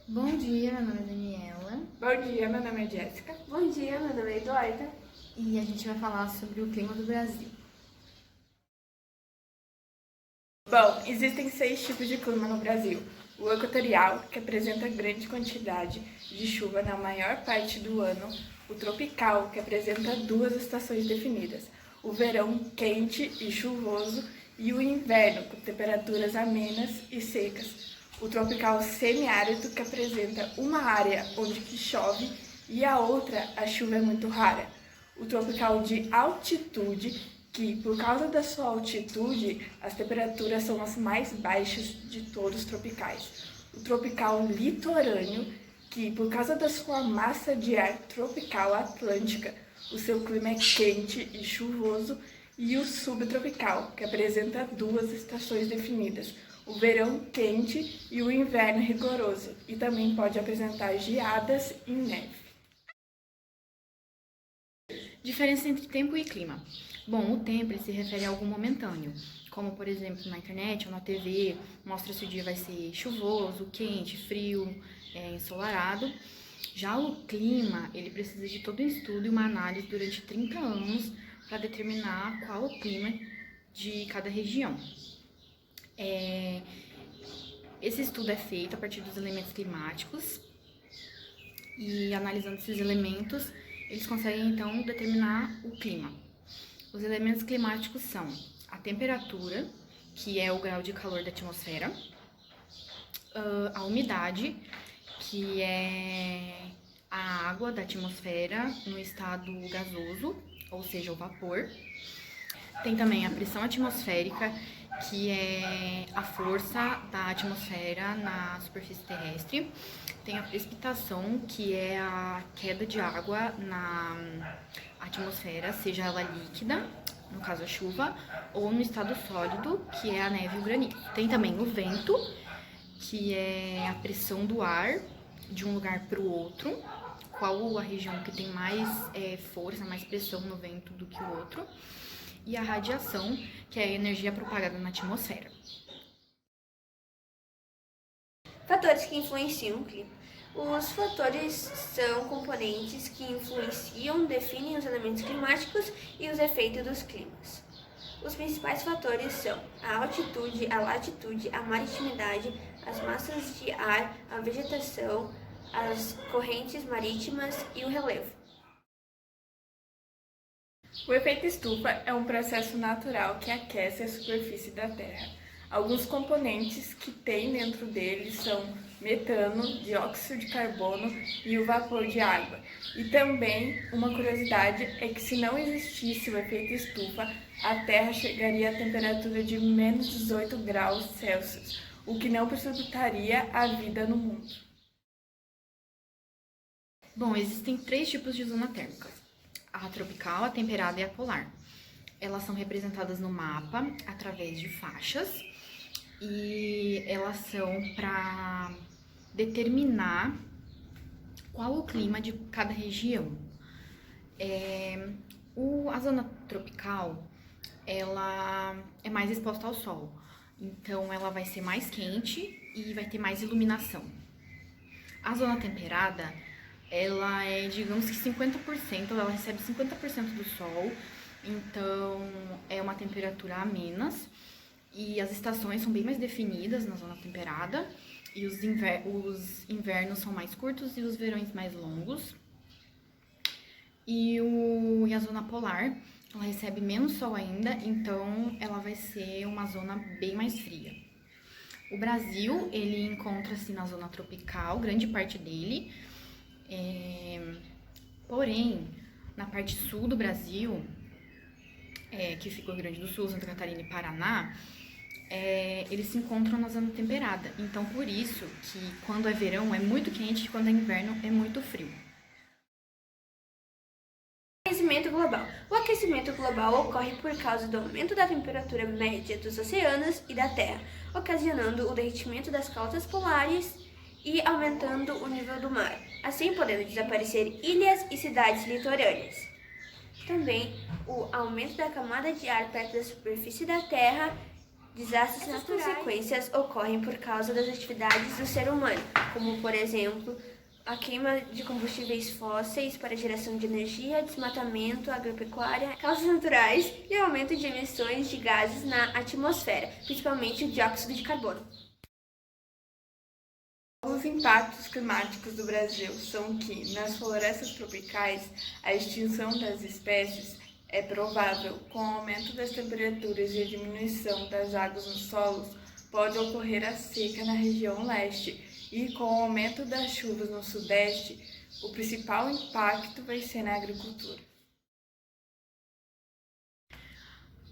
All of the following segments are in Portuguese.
Bom dia, meu nome é Daniela. Bom dia, meu nome é Jéssica. Bom dia, meu nome é Eduarda. E a gente vai falar sobre o clima do Brasil. Bom, existem 6 tipos de clima no Brasil. O equatorial, que apresenta grande quantidade de chuva na maior parte do ano. O tropical, que apresenta 2 estações definidas. O verão, quente e chuvoso. E o inverno, com temperaturas amenas e secas. O tropical semiárido, que apresenta uma área onde que chove e a outra a chuva é muito rara. O tropical de altitude, que por causa da sua altitude, as temperaturas são as mais baixas de todos os tropicais. O tropical litorâneo, que por causa da sua massa de ar tropical atlântica, o seu clima é quente e chuvoso. E o subtropical, que apresenta 2 estações definidas, o verão quente e o inverno rigoroso, e também pode apresentar geadas e neve. Diferença entre tempo e clima. Bom, o tempo ele se refere a algo momentâneo, como por exemplo na internet ou na TV, mostra se o dia vai ser chuvoso, quente, frio, ensolarado. Já o clima, ele precisa de todo um estudo e uma análise durante 30 anos para determinar qual o clima de cada região. Esse estudo é feito a partir dos elementos climáticos e analisando esses elementos, eles conseguem então determinar o clima. Os elementos climáticos são a temperatura, que é o grau de calor da atmosfera, a umidade, que é a água da atmosfera no estado gasoso, ou seja, o vapor. Tem também a pressão atmosférica, que é a força da atmosfera na superfície terrestre. Tem a precipitação, que é a queda de água na atmosfera, seja ela líquida, no caso a chuva, ou no estado sólido, que é a neve e o granizo. Tem também o vento, que é a pressão do ar de um lugar para o outro, qual a região que tem mais força, mais pressão no vento do que o outro. E a radiação, que é a energia propagada na atmosfera. Fatores que influenciam o clima. Os fatores são componentes que influenciam, definem os elementos climáticos e os efeitos dos climas. Os principais fatores são a altitude, a latitude, a maritimidade, as massas de ar, a vegetação, as correntes marítimas e o relevo. O efeito estufa é um processo natural que aquece a superfície da Terra. Alguns componentes que tem dentro dele são metano, dióxido de carbono e o vapor de água. E também, uma curiosidade é que se não existisse o efeito estufa, a Terra chegaria a temperatura de menos 18 graus Celsius, o que não possibilitaria a vida no mundo. Bom, existem 3 tipos de zona térmica: a tropical, a temperada e a polar. Elas são representadas no mapa através de faixas e elas são para determinar qual o clima de cada região. A zona tropical, ela é mais exposta ao sol, então ela vai ser mais quente e vai ter mais iluminação. A zona temperada, ela é, digamos que 50%, ela recebe 50% do sol, então é uma temperatura amenas e as estações são bem mais definidas na zona temperada e os invernos são mais curtos e os verões mais longos. E a zona polar, ela recebe menos sol ainda, então ela vai ser uma zona bem mais fria. O Brasil, ele encontra-se na zona tropical, grande parte dele. Porém, na parte sul do Brasil, que fica o Rio Grande do Sul, Santa Catarina e Paraná, eles se encontram na zona temperada. Então, por isso que quando é verão é muito quente e quando é inverno é muito frio. Aquecimento global. O aquecimento global ocorre por causa do aumento da temperatura média dos oceanos e da Terra, ocasionando o derretimento das calotas polares e aumentando o nível do mar, assim podendo desaparecer ilhas e cidades litorâneas. Também o aumento da camada de ar perto da superfície da Terra Desastres naturais. As consequências ocorrem por causa das atividades do ser humano, como, por exemplo, a queima de combustíveis fósseis para geração de energia, desmatamento, agropecuária, causas naturais e aumento de emissões de gases na atmosfera, principalmente o dióxido de carbono. Os impactos climáticos do Brasil são que, nas florestas tropicais, a extinção das espécies é provável. Com o aumento das temperaturas e a diminuição das águas nos solos, pode ocorrer a seca na região leste. E com o aumento das chuvas no sudeste, o principal impacto vai ser na agricultura.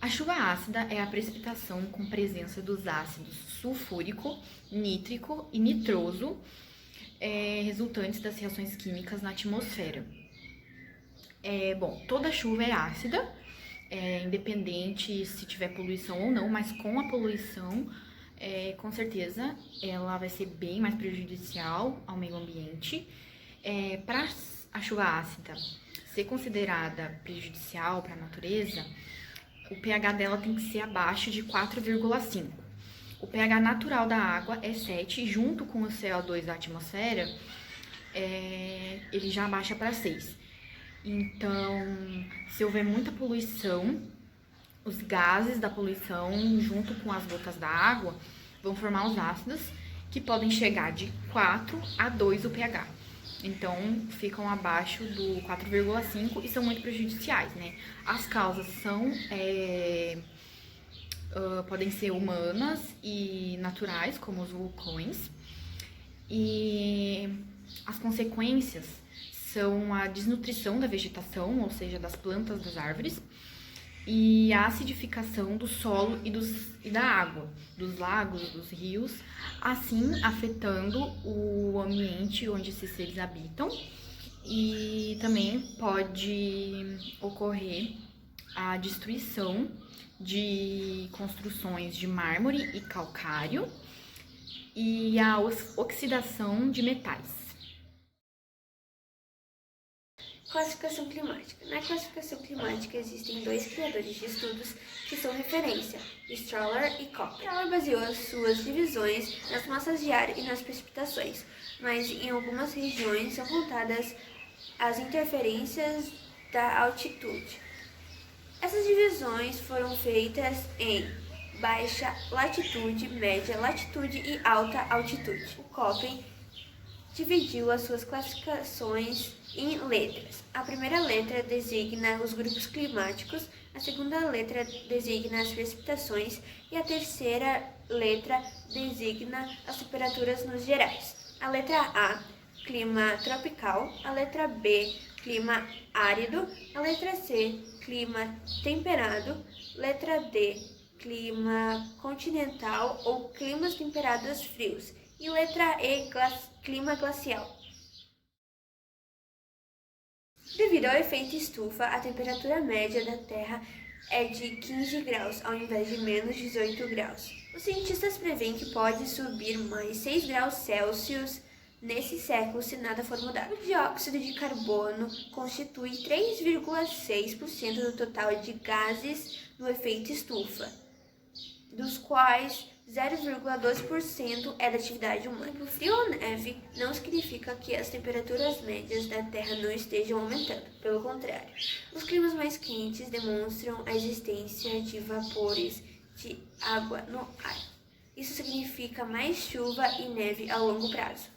A chuva ácida é a precipitação com presença dos ácidos sulfúrico, nítrico e nitroso, resultantes das reações químicas na atmosfera. Toda chuva é ácida, independente se tiver poluição ou não, mas com a poluição, com certeza, ela vai ser bem mais prejudicial ao meio ambiente. Para a chuva ácida ser considerada prejudicial para a natureza, o pH dela tem que ser abaixo de 4,5. O pH natural da água é 7, junto com o CO2 da atmosfera, ele já abaixa para 6. Então, se houver muita poluição, os gases da poluição, junto com as gotas da água, vão formar os ácidos, que podem chegar de 4 a 2 o pH. Então, ficam abaixo do 4,5 e são muito prejudiciais, né? As causas podem ser humanas e naturais, como os vulcões. E as consequências são a desnutrição da vegetação, ou seja, das plantas, das árvores, e a acidificação do solo e da água, dos lagos, dos rios, assim afetando o ambiente onde esses seres habitam. E também pode ocorrer a destruição de construções de mármore e calcário e a oxidação de metais. Classificação climática. Na classificação climática existem dois criadores de estudos que são referência, Stroller e Köppen. Stroller baseou as suas divisões nas massas de ar e nas precipitações, mas em algumas regiões são contadas as interferências da altitude. Essas divisões foram feitas em baixa latitude, média latitude e alta altitude. O Köppen dividiu as suas classificações em letras. A primeira letra designa os grupos climáticos, a segunda letra designa as precipitações e a terceira letra designa as temperaturas nos gerais. A letra A, clima tropical, a letra B, clima árido, a letra C, clima temperado, letra D, clima continental ou climas temperados frios e letra E, clima glacial. Devido ao efeito estufa, a temperatura média da Terra é de 15 graus, ao invés de menos 18 graus. Os cientistas preveem que pode subir mais 6 graus Celsius nesse século se nada for mudado. O dióxido de carbono constitui 3,6% do total de gases do efeito estufa, dos quais 0,2% é da atividade humana. O frio ou neve não significa que as temperaturas médias da Terra não estejam aumentando. Pelo contrário, os climas mais quentes demonstram a existência de vapores de água no ar. Isso significa mais chuva e neve a longo prazo.